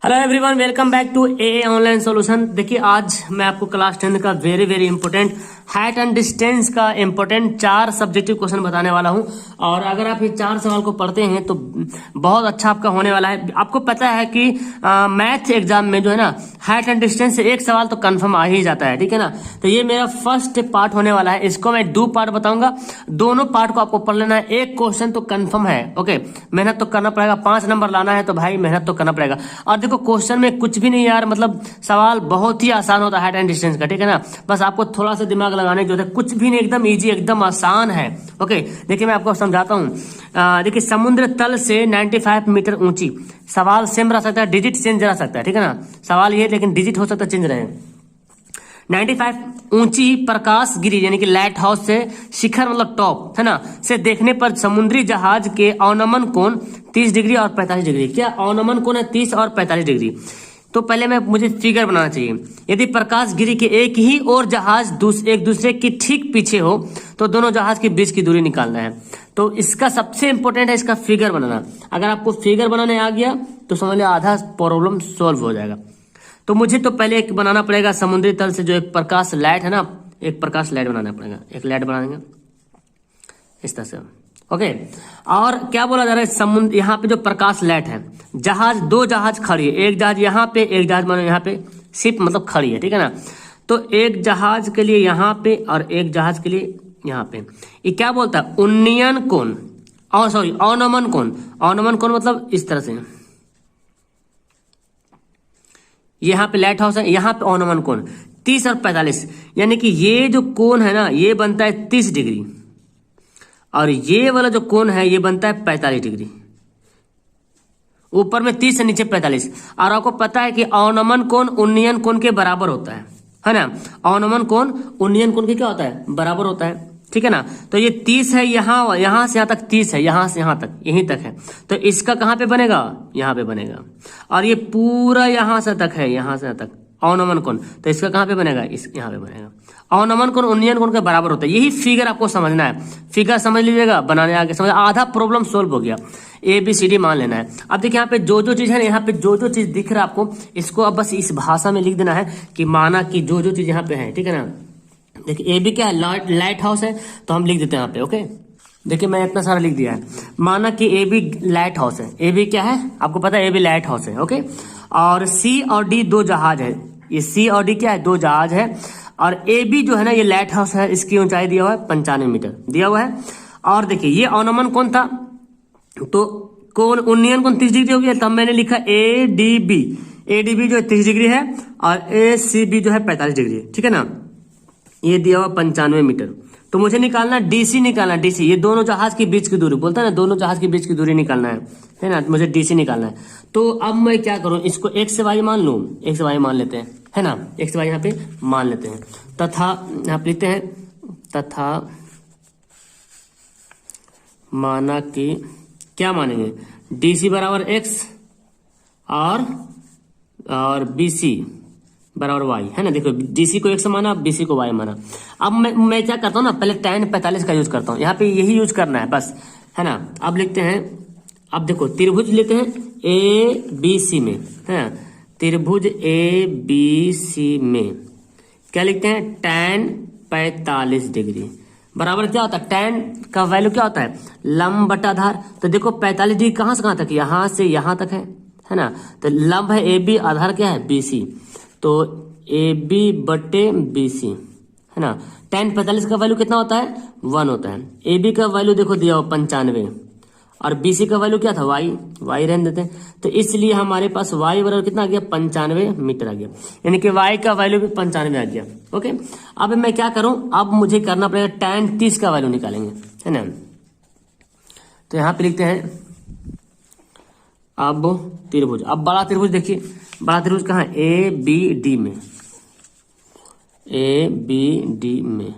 Hello everyone, welcome back to a online solution. देखिए आज मैं आपको क्लास 10 का very important height and distance का इंपॉर्टेंट 4 सब्जेक्टिव क्वेश्चन बताने वाला हूं। और अगर आप ये 4 सवाल को पढ़ते हैं तो बहुत अच्छा आपका होने वाला है। आपको पता है कि मैथ एग्जाम में जो है ना हाइट एंड डिस्टेंस से एक सवाल तो कंफर्म आ ही जाता है, ठीक है ना। तो ये मेरा फर्स्ट पार्ट होने वाला है, इसको मैं 2 पार्ट बताऊंगा। दोनों पार्ट को आपको पढ़ लेना है, एक क्वेश्चन तो कंफर्म है। ओके, मेहनत तो करना पड़ेगा, 5 नंबर लाना है तो भाई मेहनत तो करना पड़ेगा। और देखो क्वेश्चन में कुछ भी नहीं यार, मतलब सवाल बहुत ही आसान होता है हाइट एंड डिस्टेंस का, ठीक है ना। बस आपको थोड़ा सा दिमाग लगाने की जरूरत है, कुछ भी नहीं, एकदम इजी, एकदम आसान है। ओके देखिए मैं आपको समझाता हूँ। देखिए समुद्र तल से 95 मीटर ऊंची, सवाल सेम रह सकता है, डिजिट चेंज रह सकता है, ठीक है ना। सवाल ये लेकिन डिजिट हो सकता है चेंज रहे। 95 ऊंची प्रकाश गिरी यानी कि लाइट हाउस से शिखर मतलब टॉप है ना से देखने पर समुद्री जहाज के अवनमन कोण 30 डिग्री और 45 डिग्री। क्या अवनमन कोण है? 30 और 45 डिग्री। तो पहले मुझे फिगर बनाना चाहिए। यदि प्रकाश गिरी के एक ही और जहाज एक दूसरे के ठीक पीछे हो तो दोनों जहाज के बीच की दूरी निकालना है। तो इसका सबसे इंपॉर्टेंट है इसका फिगर बनाना। अगर आपको फिगर बनाने आ गया तो समझ लिया आधा प्रॉब्लम सॉल्व हो जाएगा। तो मुझे तो पहले एक बनाना पड़ेगा समुद्री तल से जो एक प्रकाश लाइट है ना, एक प्रकाश लाइट बनाना पड़ेगा। एक लाइट बनाएंगे इस तरह से। ओके, और क्या बोला जा रहा है, समुद्र यहाँ पे जो प्रकाश लाइट है, जहाज 2 जहाज खड़ी है, एक जहाज यहाँ पे, एक जहाज मानो यहाँ पे शिप मतलब खड़ी है, ठीक है ना। तो एक जहाज के लिए यहाँ पे और एक जहाज के लिए यहाँ पे। ये क्या बोलता है? उन्नयन कोण, और सॉरी अवनमन कोण। अवनमन कोण मतलब इस तरह से, यहाँ पे लाइट हाउस है, यहाँ पे अवनमन कोण 30 और 45, यानी कि ये जो कोण है ना ये बनता है 30 डिग्री और ये वाला जो कोण है ये बनता है 45 डिग्री। ऊपर में 30 से नीचे 45। और आपको पता है कि अवनमन कोण उन्नयन कोण के बराबर होता है ना। अवनमन कोण उन्नयन कोण के क्या होता है? बराबर होता है, ठीक है ना। तो ये 30 है, यहां से यहां तक 30 है, यहां से यहां तक, यहीं तक है। तो इसका कहां पे बनेगा? यहां पे बनेगा। और ये पूरा यहां से तक है, यहां से तक अवनमन कोण, तो इसका कहां पे बनेगा? यहां पे बनेगा। अवनमन कोण उन्नयन कोण के बराबर होता है। यही फिगर आपको समझना है। फिगर समझ लीजिएगा, बनाने आगे समझ, आधा प्रॉब्लम सोल्व हो गया। ABCD मान लेना है। अब देखिए यहाँ पे जो चीज है, यहाँ पे जो चीज दिख रहा है आपको, इसको अब बस इस भाषा में लिख देना है कि माना कि जो चीज यहाँ पे है, ठीक है ना। देखिए AB क्या है? लाइट हाउस है, तो हम लिख देते हैं यहाँ पे। ओके देखिए मैं इतना सारा लिख दिया है। माना कि AB लाइट हाउस है। AB क्या है? आपको पता है AB लाइट हाउस है। ओके, और C और D 2 जहाज है। ये C और D क्या है? 2 जहाज है। और AB जो है ना ये लाइट हाउस है, इसकी ऊंचाई दिया हुआ है 95 मीटर दिया हुआ है। और देखिए ये अवनमन कोण था, तो कोण उन्नयन कोण 30 डिग्री हो गया, तब मैंने लिखा ADB। ADB जो है 30 डिग्री है और ACB जो है 45 डिग्री, ठीक है ना। ये दिया हुआ 95 मीटर। तो मुझे निकालना DC, निकालना DC, ये दोनों जहाज के बीच की दूरी बोलता है ना, दोनों जहाज के बीच की दूरी निकालना है ना। मुझे DC निकालना है। तो अब मैं क्या करूं, इसको X से Y मान लूं, X से Y मान लेते हैं, है ना। X से Y यहाँ पे मान लेते हैं। तथा यहाँ पे लिखते हैं, तथा माना कि क्या मानेंगे, DC बराबर X और BC बराबर Y, है ना। देखो DC को X माना, BC को Y माना। अब मैं क्या करता हूँ ना, पहले tan 45 का यूज करता हूँ। यहाँ पे यही यूज करना है बस, है ना। अब लिखते हैं, अब देखो त्रिभुज लेते हैं ABC में, है ना। त्रिभुज ABC में क्या लिखते हैं? tan 45 डिग्री बराबर क्या होता है? tan का वैल्यू क्या होता है? लंब बटा आधार। तो देखो 45 डिग्री कहां से कहां तक? यहां से यहां तक है ना। तो लंब है AB, आधार क्या है? BC। तो AB बटे BC, है ना। tan 45 का वैल्यू कितना होता है? 1 होता है। AB का वैल्यू देखो दिया हो 95 और BC का वैल्यू क्या था? Y रहने देते हैं। तो इसलिए हमारे पास Y बराबर कितना आ गया? 95 मीटर आ गया, यानी कि Y का वैल्यू भी 95 आ गया। ओके, अब मैं क्या करूं, अब मुझे करना पड़ेगा tan 30 का वैल्यू निकालेंगे, है ना। तो यहां पे लिखते हैं अब त्रिभुज। अब बड़ा त्रिभुज देखिए, बड़ा त्रिभुज कहाँ है? ABD में। ABD में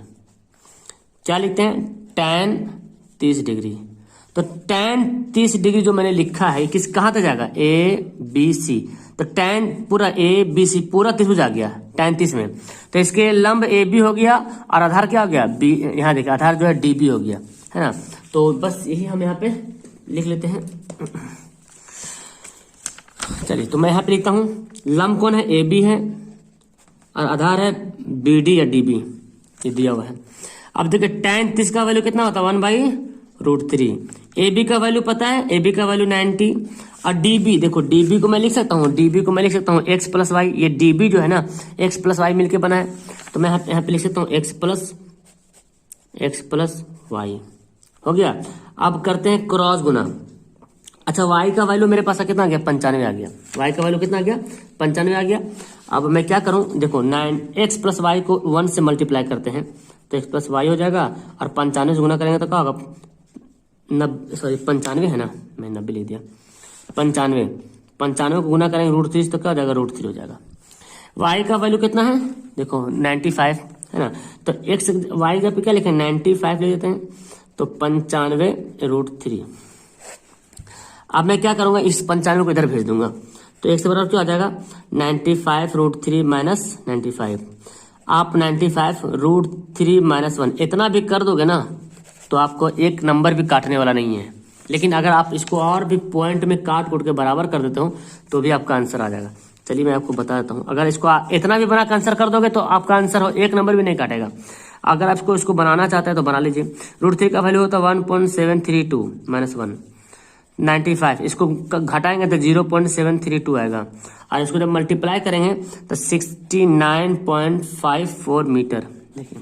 क्या लिखते हैं? tan 30 degree. तो tan 30 डिग्री जो मैंने लिखा है किस कहां तक जाएगा? ABC। तो tan पूरा ABC पूरा त्रिभुज आ गया tan 30 में। तो इसके लंब AB हो गया और आधार क्या हो गया? B। यहाँ देखिए आधार जो है DB हो गया, है ना। तो बस यही हम यहाँ पे लिख लेते हैं। चलिए तो मैं यहाँ पे लिखता हूँ लंब कौन है, ए बी है और आधार है बी डी या डी बी, ये दिया हुआ है। अब देखिए tan 30 का वैल्यू कितना होता है 1/√3। ए बी का वैल्यू पता है, ए बी का वैल्यू 90 और डी बी, देखो डी बी को मैं लिख सकता हूँ, डी बी को मैं लिख सकता हूँ एक्स प्लस वाई, ये डी बी जो है ना एक्स प्लस वाई मिलकर बना है, तो मैं यहाँ पे लिख सकता हूँ एक्स प्लस वाई हो गया। अब करते हैं क्रॉस गुना। अच्छा y का वैल्यू मेरे पास कितना आ गया, 95 आ गया, y का वैल्यू कितना आ गया, 95 आ गया। अब मैं क्या करूं, देखो 9x प्लस वाई को 1 से मल्टीप्लाई करते हैं तो x प्लस वाई हो जाएगा और 95 से गुना करेंगे तो क्या होगा, 95 है ना, मैं 90 लिख दिया, 95 को गुना करेंगे √3 तो क्या हो जाएगा, √3 हो जाएगा। y का वैल्यू कितना है, देखो 95 है ना, तो x y का पे क्या लिखें 95 ले देते हैं तो 95√3। अब मैं क्या करूंगा, इस 95 को इधर भेज दूंगा तो x बराबर क्या आ जाएगा 95√3 माइनस 95। आप 95√3 माइनस 1 इतना भी कर दोगे ना तो आपको एक नंबर भी काटने वाला नहीं है, लेकिन अगर आप इसको और भी पॉइंट में काट कूट के बराबर कर देते हो तो भी आपका आंसर आ जाएगा। चलिए मैं आपको बता देता हूँ, अगर इसको इतना भी बना के आंसर कर दोगे तो आपका आंसर हो एक नंबर भी नहीं काटेगा। अगर आपको इसको बनाना चाहते हैं तो बना लीजिए। √3 का वैल्यू होता है 1.732 माइनस 1, 95 इसको घटाएंगे तो 0.732 आएगा और इसको जब मल्टीप्लाई करेंगे तो 69.54 मीटर। देखिए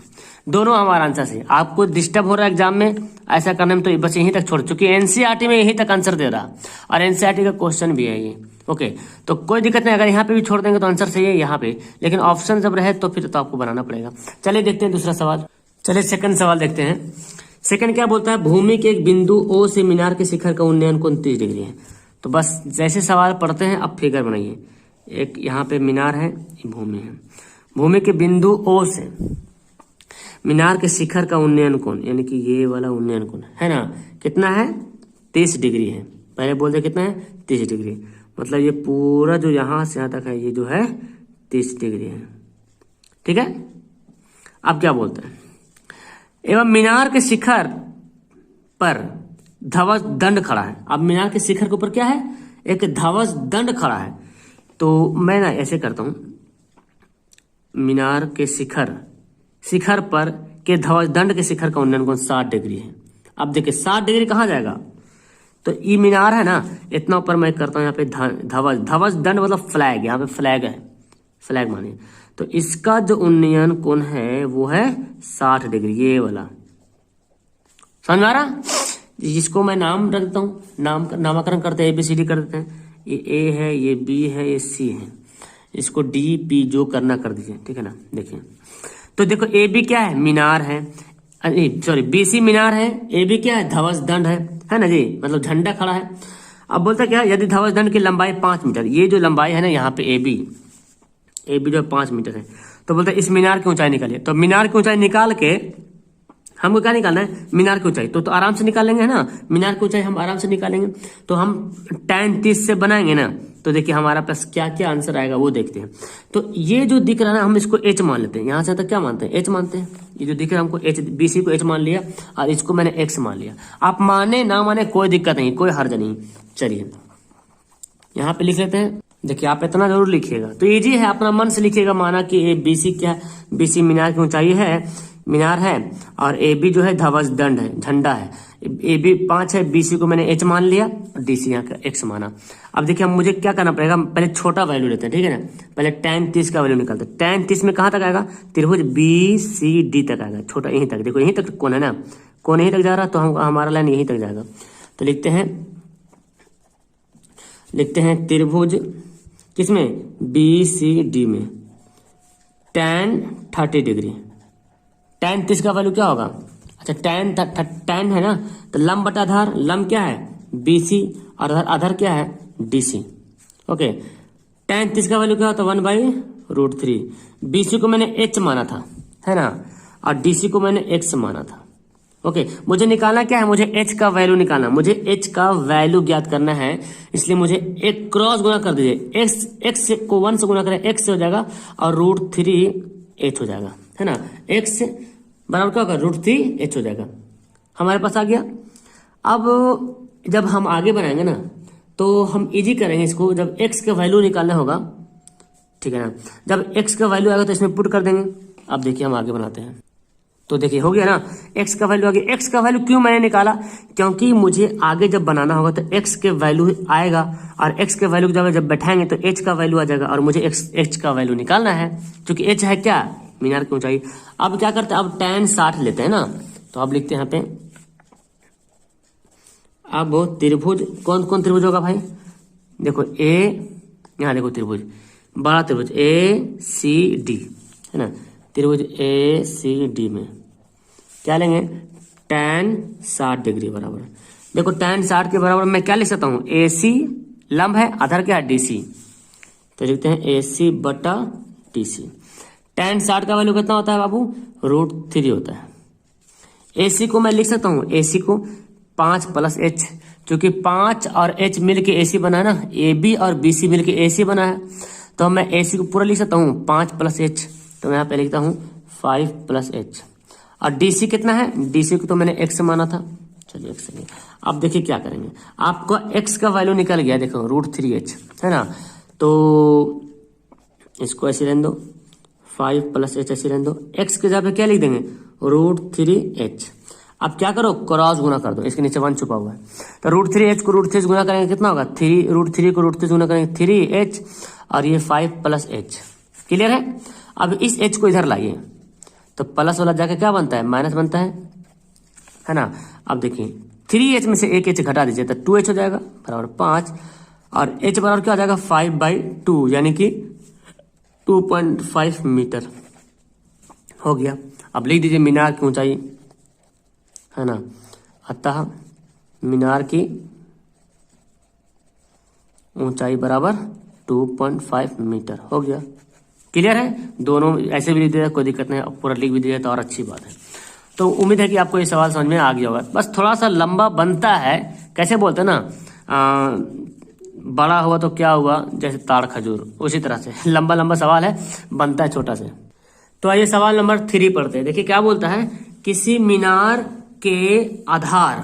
दोनों हमारा आंसर से, आपको डिस्टर्ब हो रहा है एग्जाम में ऐसा करने में तो बस यहीं तक छोड़, चूंकि एनसीईआरटी में यहीं तक आंसर दे रहा और एनसीईआरटी का क्वेश्चन भी है ये। ओके तो कोई दिक्कत नहीं, अगर यहाँ पे भी छोड़ देंगे तो आंसर सही है यहाँ पे, लेकिन ऑप्शन जब रहे तो फिर तो आपको बनाना पड़ेगा। चलिए देखते हैं दूसरा सवाल। चलिए सेकंड सवाल देखते हैं। सेकंड क्या बोलता है, भूमि के एक बिंदु O से मीनार के शिखर का उन्नयन कोण 30 डिग्री है। तो बस जैसे सवाल पढ़ते हैं अब फिगर बनाइए। एक यहाँ पे मीनार है, भूमि है, भूमि के बिंदु O से मीनार के शिखर का उन्नयन कोण, यानी कि ये वाला उन्नयन कोण है ना, कितना है 30 डिग्री है। पहले बोल दे कितना है 30 डिग्री, मतलब ये पूरा जो यहाँ से यहाँ तक है ये जो है 30 डिग्री है। ठीक है, अब क्या बोलते हैं, एवं मीनार के शिखर पर ध्वज दंड खड़ा है। अब मीनार के शिखर के ऊपर क्या है, एक ध्वज दंड खड़ा है। तो मैं ना ऐसे करता हूं, मीनार के शिखर पर के ध्वज दंड के शिखर का उन्नयन कोण 60 डिग्री है। अब देखिए 60 डिग्री कहाँ जाएगा, तो ये मीनार है ना इतना ऊपर मैं करता हूँ यहाँ पे ध्वज दंड मतलब फ्लैग, यहाँ पे फ्लैग है, फ्लैग मानिए, तो इसका जो उन्नयन कोण है वो है 60 डिग्री, ये वाला। समझ आ रहा, जिसको मैं नाम रख देता हूँ, नामकरण करते हैं, ABCD कर देते हैं, ये A है, ये B है, ये C है, इसको DP जो करना कर दीजिए। ठीक है ना, देखिए तो देखो AB क्या है, मीनार है, सॉरी BC मीनार है, AB क्या है ध्वज दंड है ना जी, मतलब झंडा खड़ा है। अब बोलता क्या, यदि ध्वज दंड की लंबाई 5 मीटर, ये जो लंबाई है ना यहाँ पे AB जो 5 मीटर है, तो बोलते हैं इस मीनार की ऊंचाई निकालिए। तो मीनार की ऊंचाई निकाल के हमको क्या निकालना है, मीनार की ऊंचाई, तो आराम से निकाल लेंगे है ना, मीनार की ऊंचाई हम आराम से निकालेंगे। तो हम tan 30 से बनाएंगे ना, तो देखिए हमारा पास क्या क्या आंसर आएगा वो देखते हैं। तो ये जो दिख रहा है ना हम इसको H मान लेते हैं, यहाँ से तक क्या मानते हैं H मानते हैं, ये जो दिख रहा है हमको H, BC को H मान लिया और इसको मैंने X मान लिया। आप माने ना माने कोई दिक्कत नहीं, कोई हर्ज नहीं। चलिए यहाँ पे लिख लेते हैं, देखिए आप इतना जरूर लिखिएगा, तो इजी है, अपना मन से लिखिएगा। माना कि BC क्या है, BC मीनार की ऊंचाई है, मीनार है, और AB जो है ध्वज दंड है, झंडा है। AB 5 है, BC को मैंने H मान लिया और DC यहाँ का X माना। अब देखिए मुझे क्या करना पड़ेगा, पहले छोटा वैल्यू लेते हैं, ठीक है ना, पहले tan 30 का वैल्यू निकालते हैं। tan 30 में कहाँ तक आएगा, त्रिभुज BCD तक आएगा, छोटा यहीं तक, देखो यहीं तक कौन है ना, कौन यहीं तक जा रहा, तो हमारा लाइन यहीं तक जाएगा। तो लिखते हैं त्रिभुज किसमें, BCD में tan 30 डिग्री। tan 30 का वैल्यू क्या होगा, अच्छा tan है ना, तो लंब बटा आधार, लंब क्या है BC और आधार क्या है DC। ओके, tan 30 का वैल्यू क्या होता है 1/√3। BC को मैंने H माना था है ना, और DC को मैंने X माना था। ओके, मुझे निकालना क्या है, मुझे H का वैल्यू निकालना, मुझे H का वैल्यू ज्ञात करना है, इसलिए मुझे एक क्रॉस गुना कर दीजिए, x को 1 से गुना करें, x से हो जाएगा और √3 H हो जाएगा, है ना, x बराबर क्या होगा √3 H हो जाएगा, हमारे पास आ गया। अब जब हम आगे बनाएंगे ना तो हम इजी करेंगे इसको, जब x का वैल्यू निकालना होगा, ठीक है ना, जब x का वैल्यू आएगा तो इसमें पुट कर देंगे। अब देखिए हम आगे बनाते हैं। तो देखिए हो गया ना, x का वैल्यू आ गया। x का वैल्यू क्यों मैंने निकाला, क्योंकि मुझे आगे जब बनाना होगा तो x के वैल्यू आएगा, और x के वैल्यू की जगह जब बैठाएंगे तो h का वैल्यू आ जाएगा, और मुझे h का वैल्यू निकालना है, क्योंकि h है क्या, मीनार की ऊंचाई। अब क्या करते हैं, अब tan 60 लेते हैं ना, तो अब लिखते हैं यहाँ पे, अब वो त्रिभुज, कौन कौन त्रिभुज होगा भाई, देखो a, यहाँ देखो त्रिभुज, बड़ा त्रिभुज ACD है ना, त्रिभुज ACD में क्या लेंगे, tan 60 डिग्री बराबर। देखो tan 60 के बराबर मैं क्या लिख सकता हूँ, AC लंब है, आधार क्या है DC, तो लिखते हैं AC बटा DC। tan 60 का वैल्यू कितना होता है बाबू, √3 होता है। AC को मैं लिख सकता हूँ, AC को 5 + H, क्योंकि 5 और H मिल के AC बना है ना, AB और BC मिल के AC बना है, तो मैं AC को पूरा लिख सकता हूँ 5 + H, तो मैं यहाँ पे लिखता हूँ 5 + H। और DC कितना है, DC को तो मैंने x माना था, चलिए x लिया। अब देखिए क्या करेंगे, आपको x का वैल्यू निकल गया, देखो √3h है ना, तो इसको ऐसे रहने दो, 5 + H ऐसे रहने दो, x के जगह पे क्या लिख देंगे, √3h। अब क्या करो, क्रॉस गुना कर दो, इसके नीचे 1 छुपा हुआ है, तो √3h को √3 गुना करेंगे कितना होगा, 3, √3 को √3 गुना करेंगे 3h, और ये 5 + H। क्लियर है। अब इस h को इधर लाइए, तो प्लस वाला जाके क्या बनता है, माइनस बनता है ना। अब देखिए 3h में से एक h घटा दीजिए तो 2h हो जाएगा, बराबर 5, और h बराबर क्या हो जाएगा, 5/2, यानी कि 2.5 मीटर हो गया। अब लिख दीजिए मीनार की ऊंचाई है ना, अतः मीनार की ऊंचाई बराबर 2.5 मीटर हो गया। क्लियर है, दोनों ऐसे भी लिख दिया, कोई दिक्कत नहीं, पूरा लिख भी दिया तो और अच्छी बात है। तो उम्मीद है कि आपको ये सवाल समझ में आ गया होगा, बस थोड़ा सा लंबा बनता है, कैसे बोलते हैं ना, बड़ा हुआ तो क्या हुआ, जैसे ताड़ खजूर, उसी तरह से लंबा लंबा सवाल है, बनता है छोटा से। तो आइए सवाल नंबर 3 पढ़ते हैं। देखिए क्या बोलता है, किसी मीनार के आधार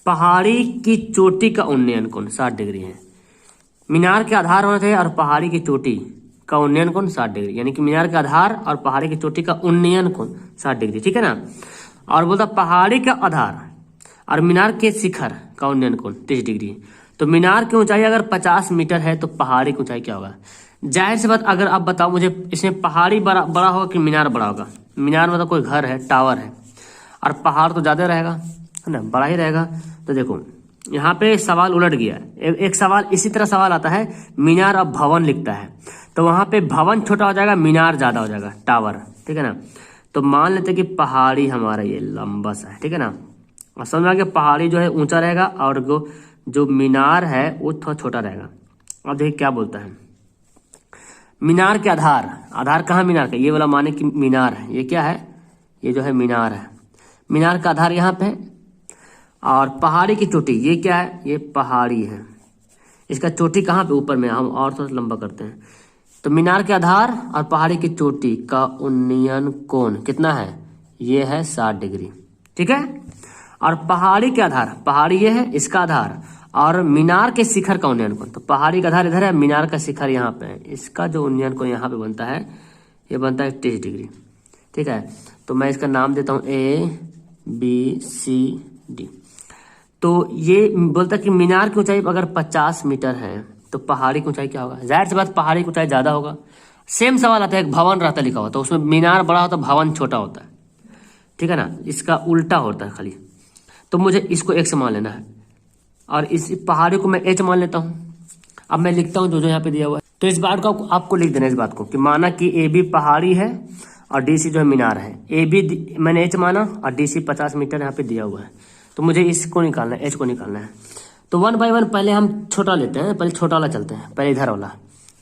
पहाड़ी की चोटी का उन्नयन कोण 60 डिग्री है। मीनार के आधार होना चाहिए और पहाड़ी की चोटी का उन्नयन कोण 60 डिग्री, यानी कि मीनार का आधार और पहाड़ी की चोटी का उन्नयन कोण 60 डिग्री, ठीक है ना। और बोलता पहाड़ी का आधार और मीनार के शिखर का उन्नयन कोण 30 डिग्री। तो मीनार की ऊंचाई अगर 50 मीटर है तो पहाड़ी की ऊंचाई क्या होगा। जाहिर सी बात, अगर आप बताओ मुझे इसमें पहाड़ी बड़ा होगा कि मीनार बड़ा होगा। मीनार मतलब कोई घर है, टावर है, और पहाड़ तो ज्यादा रहेगा, है ना, बड़ा ही रहेगा। तो देखो यहाँ पे सवाल उलट गया। एक सवाल इसी तरह सवाल आता है, मीनार अब भवन लिखता है, तो वहां पे भवन छोटा हो जाएगा, मीनार ज्यादा हो जाएगा, टावर, ठीक है ना। तो मान लेते कि पहाड़ी हमारा ये लंबा सा है, ठीक है ना, और समझ में आ गया, पहाड़ी जो है ऊंचा रहेगा और जो मीनार है वो थोड़ा छोटा रहेगा। अब देखिए क्या बोलता है, मीनार के आधार कहाँ मीनार का, ये वाला माने कि मीनार है, ये क्या है, ये जो है मीनार है, मीनार का आधार यहाँ पे है, और पहाड़ी की चोटी ये क्या है, ये पहाड़ी है, इसका चोटी कहाँ पे, ऊपर में। हम और थोड़ा लंबा करते हैं, तो मीनार के आधार और पहाड़ी की चोटी का उन्नयन कोण कितना है, ये है 60 डिग्री, ठीक है। और पहाड़ी के आधार, पहाड़ी ये है, इसका आधार, और मीनार के शिखर का उन्नयन कोण, तो पहाड़ी का आधार इधर है, मीनार का शिखर यहाँ पे है, इसका जो उन्नयन कोण यहाँ पे बनता है, ये बनता है 30 डिग्री, ठीक है। तो मैं इसका नाम देता हूँ ABCD। तो ये बोलता है कि मीनार की ऊंचाई अगर 50 मीटर है तो पहाड़ी की ऊंचाई क्या होगा। जाहिर सी बात, पहाड़ी की ऊंचाई ज्यादा होगा। सेम सवाल आता है, एक भवन रहता लिखा हुआ, तो उसमें मीनार बड़ा होता है, भवन छोटा होता है, ठीक है ना, इसका उल्टा होता है खाली। तो मुझे इसको x मान लेना है, और इस पहाड़ी को मैं h मान लेता हूँ। अब मैं लिखता हूँ जो यहाँ पे दिया हुआ है, तो इस बात को आपको लिख देना, इस बात को कि माना कि AB पहाड़ी है और DC जो है मीनार है। AB मैंने h माना और DC 50 मीटर यहाँ पे दिया हुआ है, तो मुझे इसको निकालना है, h को निकालना है। तो 1 बाय 1 पहले हम छोटा लेते हैं, पहले छोटा वाला चलते हैं, पहले इधर वाला,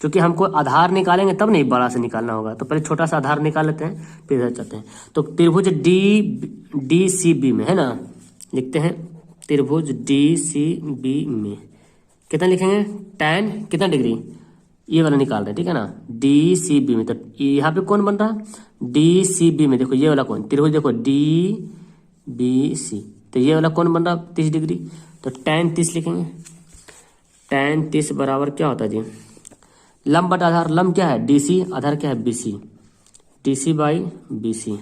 क्योंकि हमको आधार निकालेंगे तब नहीं बड़ा से निकालना होगा, तो पहले छोटा सा आधार निकाल लेते हैं, फिर इधर चलते हैं। तो त्रिभुज DCB में है ना, लिखते हैं त्रिभुज DCB में कितना लिखेंगे, tan कितना डिग्री, ये वाला निकाल रहे हैं, ठीक है ना, DCB में। तो यहाँ पे कौन बन रहा है, DCB में देखो ये वाला कौन, त्रिभुज देखो DBC, तो ये वाला कौन बन रहा है 30 डिग्री, तो tan 30 लिखेंगे। tan 30 बराबर क्या होता है जी, लंब बटा आधार, लंब क्या है DC, आधार क्या है BC, DC by BC।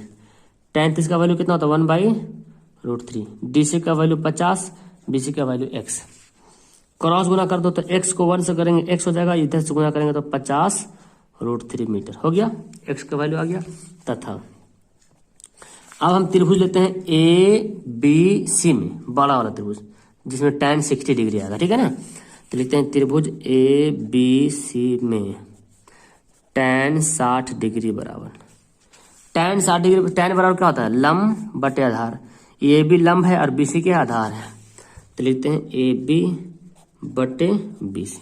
tan 30 का वैल्यू कितना होता है 1/√3, DC का वैल्यू 50, BC का वैल्यू x। क्रॉस गुना कर दो तो x को 1 से करेंगे x हो जाएगा, इधर से गुना करेंगे तो 50√3 मीटर हो गया, x का वैल्यू आ गया। तथा अब हम त्रिभुज लेते हैं ABC में, बड़ा वाला त्रिभुज जिसमें tan 60 डिग्री आएगा, ठीक है ना। तो लिखते हैं त्रिभुज ABC में tan 60 डिग्री बराबर, tan 60 डिग्री, tan बराबर क्या होता है लंब बटे आधार, ये भी लंब है और BC के आधार है, तो लिखते हैं AB बटे BC।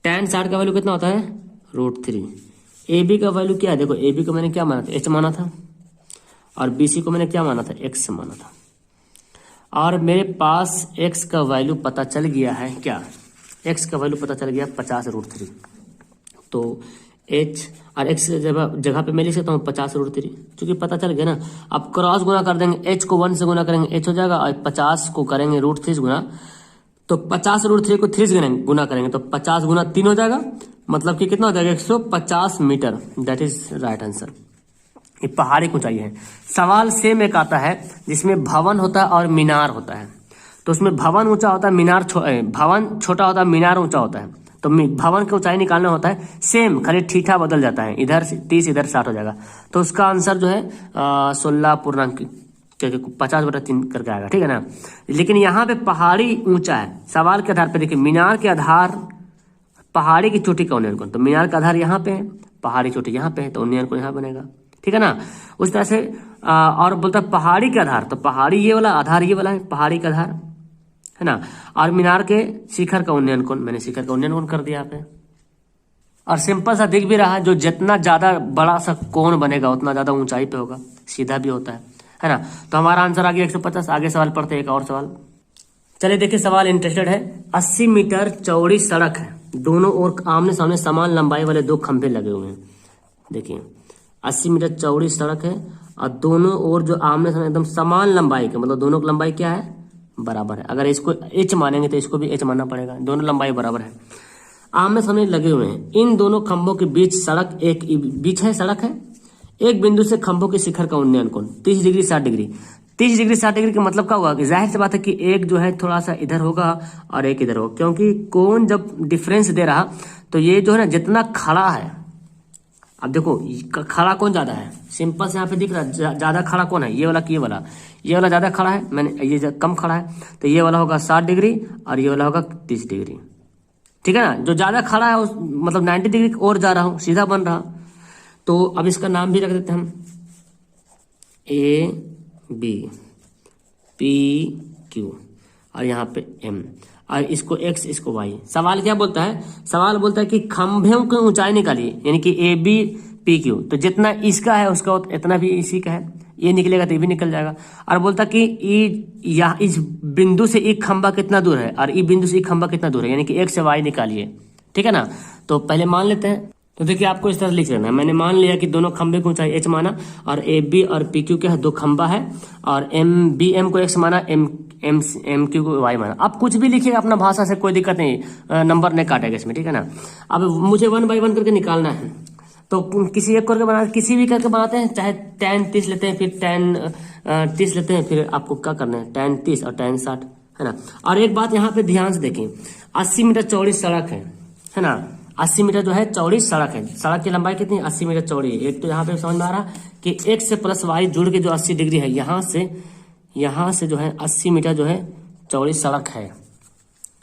tan 60 का वैल्यू कितना होता है √3। AB का वैल्यू क्या है, देखो AB को मैंने क्या माना था, h माना था, और BC को मैंने क्या माना था, x माना था। और मेरे पास x का वैल्यू पता चल गया है, क्या x का वैल्यू पता चल गया 50√3। तो h और x जगह पे मैं लिख सकता हूँ 50√3, क्योंकि पता चल गया ना। अब क्रॉस गुना कर देंगे, h को 1 से गुना करेंगे h हो जाएगा, और 50 को करेंगे √3 गुना, तो 50√3 को 3 से गुना करेंगे तो 50 गुना 3 हो जाएगा, मतलब कि कितना हो जाएगा 150 metre. That is right answer. ये पहाड़ी की ऊंचाई है। सवाल सेम एक आता है जिसमें भवन होता है और मीनार होता है, तो उसमें भवन ऊंचा होता है, भवन छोटा होता है, मीनार ऊंचा होता है। तो भवन की ऊंचाई निकालना होता है, सेम खाली ठीठा बदल जाता है, इधर 30 इधर 60 हो जाएगा। तो उसका आंसर जो है 16.50/3 करके आएगा, ठीक है ना। लेकिन यहाँ पे पहाड़ी ऊंचा है, सवाल के आधार पर देखिए मीनार के आधार पहाड़ी की चोटी का उन्नयन कोण, तो मीनार का आधार यहाँ पे है, पहाड़ी चोटी यहाँ पे है, तो उन्नयन कोण यहाँ बनेगा, ठीक है ना। उस तरह से और बोलता है पहाड़ी के आधार, तो पहाड़ी ये वाला, आधार ये वाला है, पहाड़ी का आधार है ना। और मीनार के शिखर का उन्नयन कोण, मैंने शिखर का उन्नयन कोण कर दिया यहाँ पे। और सिंपल सा दिख भी रहा है, जो जितना ज्यादा बड़ा सा कोण बनेगा उतना ज्यादा ऊंचाई पे होगा, सीधा भी होता है ना। तो हमारा आंसर आ गया 150। आगे सवाल पढ़ते हैं, एक और सवाल। चलिए देखिए, सवाल इंटरेस्टेड है। 80 मीटर चौड़ी सड़क है, दोनों ओर आमने सामने समान लंबाई वाले 2 खंभे लगे हुए हैं। देखिए 80 मीटर चौड़ी सड़क है और दोनों ओर जो आमने सामने एकदम समान लंबाई के, मतलब दोनों की लंबाई क्या है बराबर है। अगर इसको h मानेंगे तो इसको भी h मानना पड़ेगा, दोनों लंबाई बराबर है, आमने सामने लगे हुए हैं। इन दोनों खंभों के बीच सड़क बीच है, सड़क है। एक बिंदु से खंभों के शिखर का उन्नयन कोण 30 डिग्री 60 डिग्री। 30 डिग्री 60 डिग्री का मतलब क्या हुआ कि जाहिर सी बात है कि एक जो है थोड़ा सा इधर होगा और एक इधर होगा, क्योंकि कोण जब डिफरेंस दे रहा तो ये जो है ना जितना खड़ा है, अब देखो खड़ा कौन ज्यादा है, सिंपल से यहाँ पे दिख रहा है ज्यादा खड़ा कौन है, ये वाला कि ये वाला ज्यादा खड़ा है, मैंने ये कम खड़ा है, तो ये वाला होगा 60 डिग्री और ये वाला होगा 30 डिग्री, ठीक है ना। जो ज्यादा खड़ा है उस मतलब 90 डिग्री और जा रहा हूँ, सीधा बन रहा। तो अब इसका नाम भी रख देते हैं हम AB PQ और यहाँ पे M, और इसको x इसको y। सवाल क्या बोलता है, सवाल बोलता है कि खंभों की ऊंचाई निकालिए, यानी कि AB PQ, तो जितना इसका है उसका इतना भी इसी का है, ये निकलेगा तो ये भी निकल जाएगा। और बोलता कि या इस बिंदु से एक खंभा कितना दूर है और ई बिंदु से एक खंभा कितना दूर है, यानी कि x से y निकालिए, ठीक है ना। तो पहले मान लेते हैं, तो देखिए आपको इस तरह लिख लेना है। मैंने मान लिया कि दोनों खंभे की ऊंचाई h माना और AB और PQ के 2 खंभा है, और BM को x माना, MQ को y माना। अब कुछ भी लिखिएगा अपना भाषा से, कोई दिक्कत नहीं, नंबर नहीं काटेगा इसमें, ठीक है ना। अब मुझे 1 बाई 1 करके निकालना है, तो किसी एक करके बना, किसी भी करके बनाते हैं, चाहे tan 30 लेते हैं, फिर tan 30 लेते हैं, फिर आपको क्या करना है tan 30 और tan 60, है ना। और एक बात यहाँ पे ध्यान से देखें, 80 मीटर चौड़ी सड़क है ना, 80 मीटर जो है चौड़ी सड़क है, सड़क की लंबाई कितनी 80 मीटर चौड़ी है। एक तो यहाँ पे समझ में आ रहा कि x से प्लस y जुड़ के जो 80 डिग्री है, यहाँ से जो है 80 मीटर जो है चौड़ी सड़क है,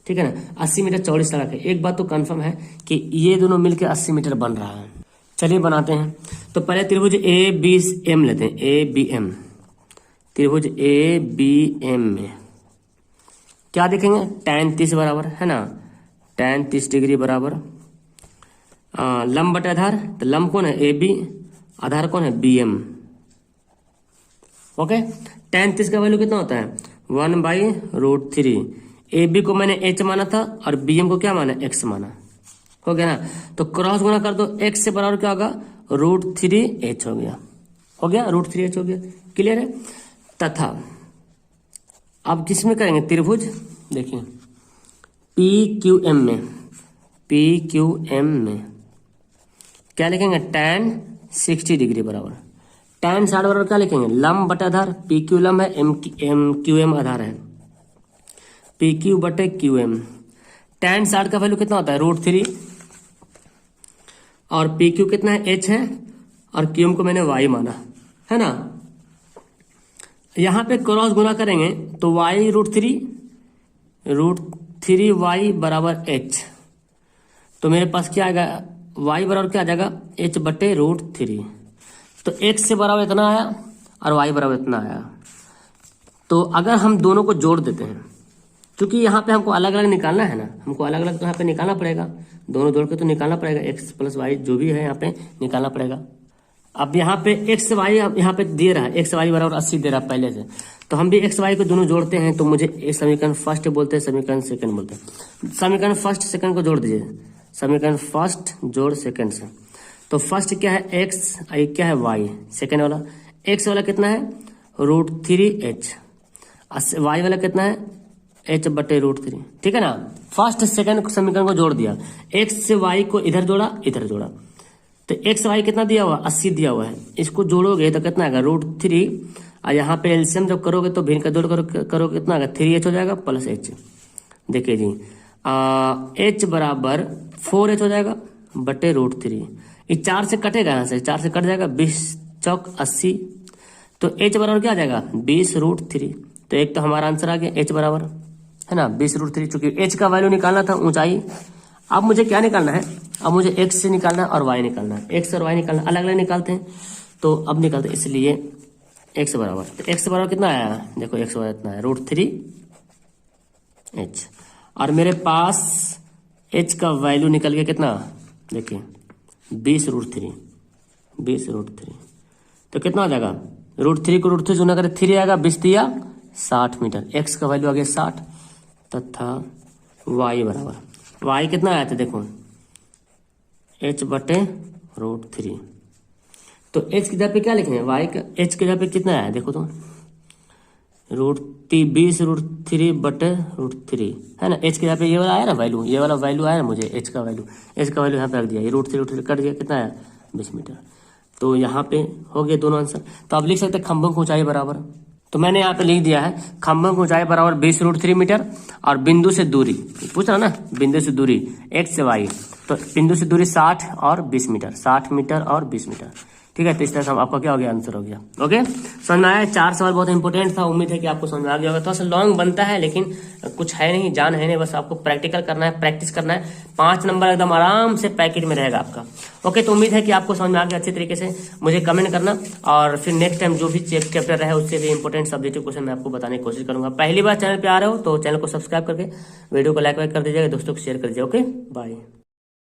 ठीक है ना, 80 मीटर चौड़ी सड़क है। एक बात तो कंफर्म है कि ये दोनों मिलकर 80 मीटर बन रहा है। चलिए बनाते हैं। तो पहले त्रिभुज ABM लेते हैं, ABM, त्रिभुज ABM में क्या देखेंगे, tan 30 बराबर है ना, tan 30 डिग्री बराबर लंब बटे आधार, तो लंब कौन है AB, आधार कौन है BM, ओके। tan 30 का वैल्यू कितना होता है 1/√3। AB को मैंने h माना था और BM को क्या माना, x माना, हो गया ना। तो क्रॉस गुना कर दो, x से बराबर क्या होगा √3h हो गया, √3h हो गया, क्लियर है। तथा अब किसमें करेंगे त्रिभुज, देखिए PQM में क्या लिखेंगे, tan 60 डिग्री बराबर tan 60 बराबर क्या लिखेंगे, लंब बटे आधार, PQ लंब है, QM आधार है, PQ बटे QM। tan 60 का वैल्यू कितना होता है, √3, और PQ कितना है, H है, और QM को मैंने Y माना है ना। यहाँ पे क्रॉस गुना करेंगे तो y √3y बराबर h, तो मेरे पास क्या आएगा, y बराबर क्या आ जाएगा, h बटे √3। तो x से बराबर इतना आया और y बराबर इतना आया। तो अगर हम दोनों को जोड़ देते हैं, क्योंकि यहाँ पे हमको अलग अलग निकालना है ना, हमको अलग अलग तो यहाँ पे निकालना पड़ेगा, दोनों जोड़ के तो निकालना पड़ेगा, x प्लस वाई जो भी है यहाँ पे निकालना पड़ेगा। अब यहाँ पे एक्स वाई यहाँ पे दे रहा है, एक्स वाई बराबर 80 दे रहा है पहले से, तो हम भी एक्स वाई को दोनों जोड़ते हैं, तो मुझे एक समीकरण फर्स्ट बोलते हैं, समीकरण सेकंड बोलते हैं। समीकरण फर्स्ट सेकंड को जोड़ दीजिए, समीकरण फर्स्ट जोड़ सेकंड से। तो फर्स्ट क्या है, एक्स, क्या है वाई, सेकंड वाला एक्स वाला कितना है, √3h, वाई वाला कितना है, h बटे √3, ठीक है ना। फर्स्ट सेकंड समीकरण को जोड़ दिया, एक्स से वाई को इधर जोड़ा, इधर जोड़ा, तो एक्स वाई कितना दिया हुआ, 80 दिया हुआ है, इसको जोड़ोगे तो कितना आएगा, √3, और यहाँ पे एलसीएम जब करोगे तो भिन्न का जोड़ करोगे कितना आएगा, 3h हो जाएगा प्लस h। देखिए जी, h बराबर 4h हो जाएगा बटे √3, ये 4 से कटेगा, यहाँ से 4 से कट जाएगा, 20 चौक 80, तो h बराबर क्या आ जाएगा, 20√3। तो एक तो हमारा आंसर आ गया h बराबर, है ना, 20√3। चूंकि h का वैल्यू निकालना था, ऊंचाई। अब मुझे क्या निकालना है, अब मुझे x से निकालना है और y निकालना है, x और y निकालना, अलग अलग निकालते हैं, तो अब निकालते हैं, इसलिए x बराबर, तो x बराबर कितना आया, देखो x बराबर इतना है, √3h, और मेरे पास h का वैल्यू निकल गया कितना, देखिए 20√3, तो कितना हो जाएगा, √3 को √3 गुना करें 3 आएगा, 20 दिया 60 मीटर, x का वैल्यू आ गया 60, तथा y बराबर, y कितना आया था, देखो h बटे √3, तो h की जगह पे क्या लिखेंगे, y का h की जगह पे कितना आया, देखो तो √20√3 बटे √3, है ना। h की जगह पे ये वाला आया ना वैल्यू, ये वाला वैल्यू आया ना मुझे, h का वैल्यू यहाँ पे रख दिया, ये √3 कट गया, कितना आया 20 मीटर। तो यहाँ पे हो गए दोनों आंसर। तो आप लिख सकते हैं खंभों की ऊंचाई बराबर, तो मैंने यहाँ पे लिख दिया है खंभों की ऊंचाई बराबर 20√3 मीटर, और बिंदु से दूरी पूछ रहा ना, बिंदु से दूरी x से y, तो बिंदु से दूरी 60 और 20 मीटर, 60 मीटर और 20 मीटर, ठीक है। तो इस तरह से आपका क्या हो गया, आंसर हो गया। ओके, समझ में आया, 4 सवाल बहुत इंपॉर्टेंट था, उम्मीद है कि आपको समझ में आ गया होगा। थोड़ा सा लॉन्ग बनता है, लेकिन कुछ है नहीं, जान है नहीं, बस आपको प्रैक्टिकल करना है, प्रैक्टिस करना है, 5 नंबर एकदम आराम से पैकेट में रहेगा आपका। ओके, तो उम्मीद है कि आपको समझ में आ गया अच्छी तरीके से। मुझे कमेंट करना, और फिर नेक्स्ट टाइम जो भी चैप्टर रहे उससे भी इंपॉर्टेंट सब्जेक्टिव क्वेश्चन मैं आपको बताने की कोशिश करूंगा। पहली बार चैनल पे आ रहे हो तो चैनल को सब्सक्राइब करके वीडियो को लाइक कर दीजिएगा, दोस्तों को शेयर कर दीजिए। Okay, bye.